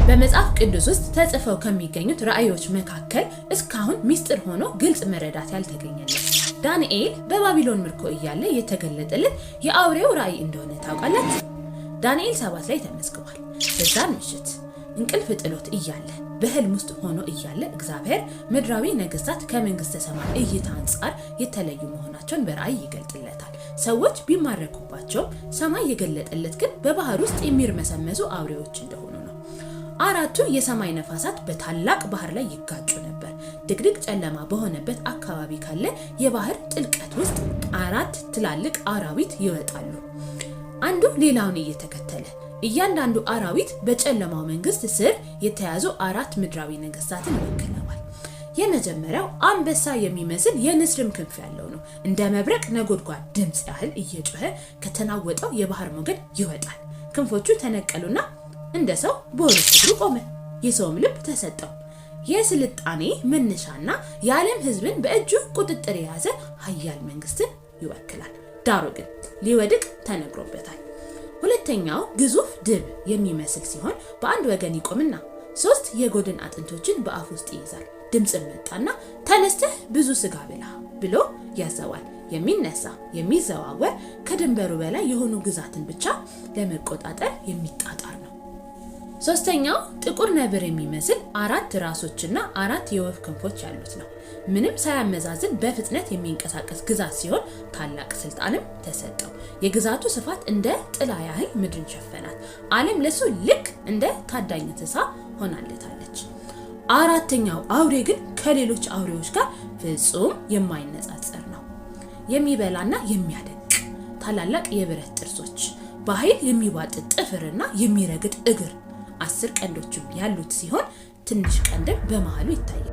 በመጽሐፍ ቅዱስ ውስጥ ተጽፈው ከሚገኙት ራእዮች መካከል እስካሁን ሚስጥር ሆኖ ግልጽ መረዳት ያልተገኘለት ዳንኤል በባቢሎን ምርኮ እያለ የተገለጠለት የአውሬው ራእይ እንደሆነ ታውቃላችሁ። ዳንኤል 7 ላይ ተመዝግቧል። በዛን ምሽት እንቅልፍ ጥሎት እያለ በህልም ውስጥ ሆኖ እያለ እግዚአብሔር ምድራዊ ነገስታት ከመንግስተ ሰማይ እይታ አንጻር የተለዩ መሆናቸውን በራእይ ይገልጥለታል። ሰዎች ቢማረኩባቸውም ሰማይ የገለጠለት ግን በባህር ውስጥ የሚርመሰመሱ አውሬዎች እንደሆኑ ነው። አራቱ የሰማይ ነፋሳት በታላቅ ባህር ላይ ይጋጩ ነበር። ድቅድቅ ጨለማ በሆነበት አካባቢ ካለ የባህር ጥልቀት ውስጥ አራት ትላልቅ አራዊት ይወጣሉ፣ አንዱ ሌላውን እየተከተለ። እያንዳንዱ አራዊት በጨለማው መንግስት ስር የተያዙ አራት ምድራዊ ነገስታትን ይወክላል። የመጀመሪያው አንበሳ የሚመስል የንስርም ክንፍ ያለው ነው። እንደ መብረቅ ነጎድጓድ ድምጽ ያህል እየጮኸ ከተናወጠው የባህር ሞገድ ይወጣል። ክንፎቹ ተነቀሉና እንደ ሰው በሁለት እግሩ ቆመ። የሰውም ልብ ተሰጠው። የስልጣኔ መነሻና የዓለም ህዝብን በእጁ ቁጥጥር የያዘ ኃያል መንግስትን ይወክላል። ዳሩ ግን ሊወድቅ ተነግሮበታል። ሁለተኛው ግዙፍ ድብ የሚመስል ሲሆን በአንድ ወገን ይቆምና 3 የጎድን አጥንቶችን በአፍ ውስጥ ይይዛል። ድምጽም መጣና ተነስተህ ብዙ ስጋ ብላ ብሎ ያዘዋል። የሚነሳ የሚዘዋወር ከድንበሩ በላይ የሆኑ ግዛትን ብቻ ለመቆጣጠር የሚጣጣር ነው። ሶስተኛው ጥቁር ነብር የሚመስል 4 ራሶችና 4 የወፍ ክንፎች ያሉት ነው። ምንም ሳያመዛዝን በፍጥነት የሚንቀሳቀስ ግዛት ሲሆን ታላቅ ስልጣንም ተሰጠው። የግዛቱ ስፋት እንደ ጥላ ያህል ምድርን ሸፈናት። ዓለም ለሱ ልክ እንደ ታዳኝ እንስሳ ሆናለታለች። አራተኛው አውሬ ግን ከሌሎች አውሬዎች ጋር ፍጹም የማይነጻጸር ነው። የሚበላና የሚያደቅ ታላላቅ የብረት ጥርሶች፣ በኃይል የሚዋጥጥ ጥፍርና የሚረግጥ እግር፣ 10 ቀንዶችም ያሉት ሲሆን ትንሽ ቀንድም በመሃሉ ይታያል።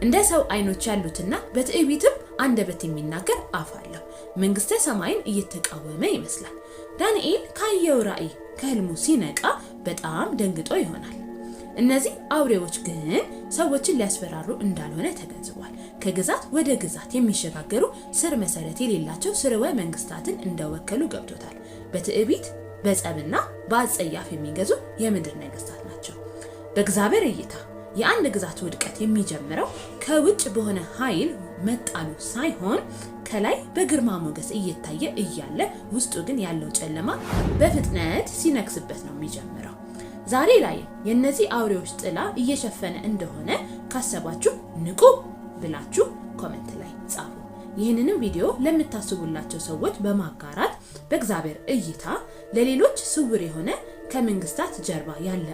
እንደ ሰው አይኖች ያሉትና በትዕቢትም አንደበት የሚናገር አፍ አለው። መንግስተ ሰማይን እየተቃወመ ይመስላል። ዳንኤል ካየው ራእይ ከህልሙ ሲነቃ በጣም ደንግጦ ይሆናል። እነዚህ አውሬዎች ግን ሰዎችን ሊያስፈራሩ እንዳልሆነ ተገንዝቧል። ከግዛት ወደ ግዛት የሚሸጋገሩ ስር መሰረት የሌላቸው ስርወ መንግስታትን እንደወከሉ ገብቶታል። በትዕቢት በጸብና በአጸያፍ የሚገዙ የምድር ነገስታት ናቸው። በእግዚአብሔር እይታ የአንድ ግዛት ውድቀት የሚጀምረው ከውጭ በሆነ ኃይል መጣሉ ሳይሆን ከላይ በግርማ ሞገስ እየታየ እያለ ውስጡ ግን ያለው ጨለማ በፍጥነት ሲነክስበት ነው የሚጀምረው። ዛሬ ላይ የነዚህ አውሬዎች ጥላ እየሸፈነ እንደሆነ ካሰባችሁ ንቁ ብላችሁ ኮሜንት ላይ ጻፉ። ይህንንም ቪዲዮ ለምታስቡላቸው ሰዎች በማጋራት በእግዚአብሔር እይታ ለሌሎች ስውር የሆነ ከመንግስታት ጀርባ ያለ